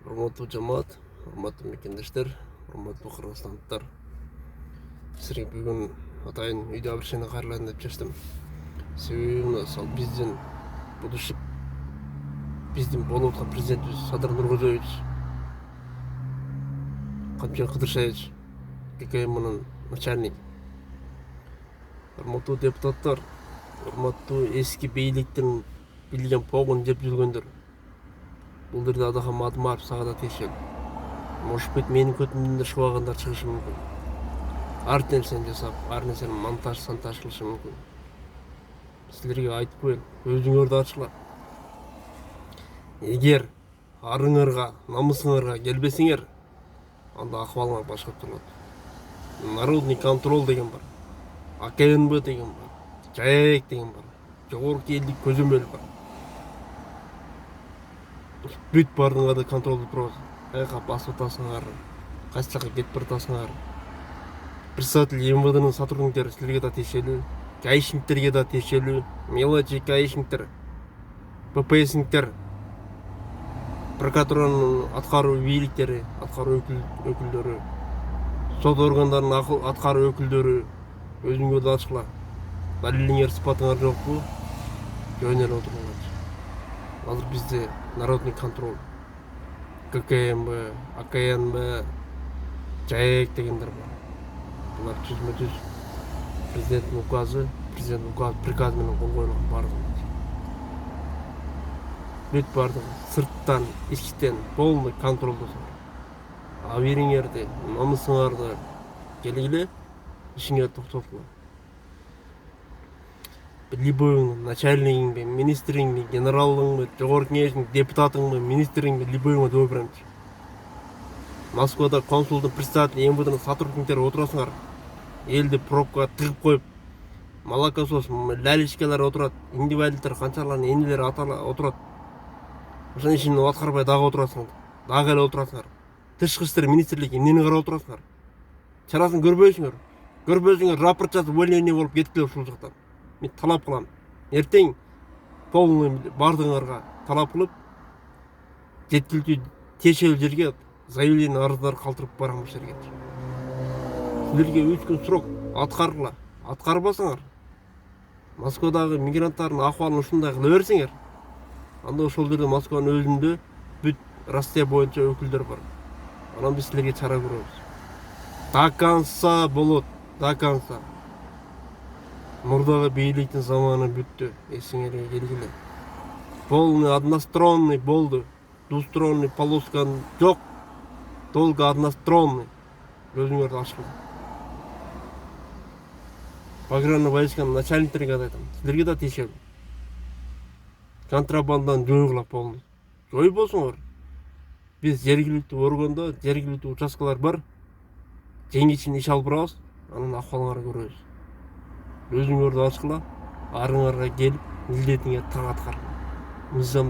Урматтуу жамаат, урматтуу мекендештер, урматтуу кыргызстандыктар. Силерге бүгүн атайын үйдө абишени кайрылайын деп чечтим. Себеби мына биздин будущий биздин болуп аткан президентибиз Садыр Нуркожоевич Камчыр Кыдыршевич ККМнын начальник. Урматтуу депутаттар, урматтуу эски бийликтин билген погун жеп жүргөндөр. Бул жерде Адахам Адмаров сага да тиешелүү. Может быть, менин көтүмдөн да шубагандар чыгышы мүмкүн. Ар нерсени жасап, ар нерсени монтаж кылышы мүмкүн. Силерге айтып коеюн, өзүңөрдү ачкыла. Эгер арыңарга, намысыңарга келбесиңер, анда акыбалыңар башкача болот. Народный контроль деген бар. АКНБ деген бар. ЖАЭК деген бар. Жогорку элдик көзөмөл бар. Бүт бардыңарды контролдоп турабыз. Каяка басып атасыңар, кайсы жака кетип баратасыңар. Председатель МВДнын сотрудниктери силерге да тиешелүү, гаишниктерге да тиешелүү, мелочи гаишниктер, ППСниктер, прокуратуранын аткаруу бийликтери, аткаруу өкүлдөрү, сот органдарынын аткаруу өкүлдөрү, өзүңөрдү ачкыла. Далилиңер, сыпатыңар жокпу? Жөн эле отуруңар. Азыр бизде народный контроль, ККМБ, АКНБ, ЖАЭК дегендер бар. Булар түзмө-түз президенттин указы, приказ менен кол коюлган бардыгы. Бүт бардыгы сырттан, ичтен полный контролдосуңар. Абийириңерди, намысыңарды келгиле, ишиңерди токтоткула. Любой начальнигиңби, министриңби, генералыңбы, жогорку кеңештин депутатыңбы, министриңби, любойуңа жооп берем. Москвада консулдун, председатель, МВДнын сотрудниктери отурасыңар. Элди пробкага тыгып коюп, молокосос, лялечкалар отурат, индивалидтер, канчаларын энелер, аталар отурат. Ошонун ишин аткарбай дагы отурасыңар. Дагы эле отурасыңар. Тышкы иштер министрлиги эмнени карап отурасыңар? Чарасын көрбөйсүңөр. Көрбөсүңөр, рапорт жазып, увольнение болуп кеткиле ушул жактан. Мен талап кылам. Эртең полный бардыгыңарга талап кылып, жеткиликтүү тиешелүү жерге заявление, арыздар калтырып барам ошол жерге. Силерге 3 күн срок аткаргыла. Аткарбасаңар, Москвадагы мигранттардын акыбалын ушундай кыла берсеңер, анда ошол жерде Москванын өзүндө бүт Россия боюнча өкүлдөр бар. Анан биз силерге чара көрөбүз. До конца болот, до конца. Мурдагы бийликтин заманы бүттү, эсиңерге келгиле. Полный односторонний болду. Двусторонний полоскан жок. Только односторонний. Өзүңөрдү ачкыла. Пограничный войсканын начальниктерине да айтам. Силерге да тиешелүү. Контрабанданы жойгула полный. Жойбосуңар. Биз жергиликтүү органда, жергиликтүү участкалар бар. Жеңишин иш алып барабыз, анан акыбалыңарды көрөбүз. Өзүңөрдү ачкыла, арыңарга келип, милдетиңерди так аткар. Мыйзам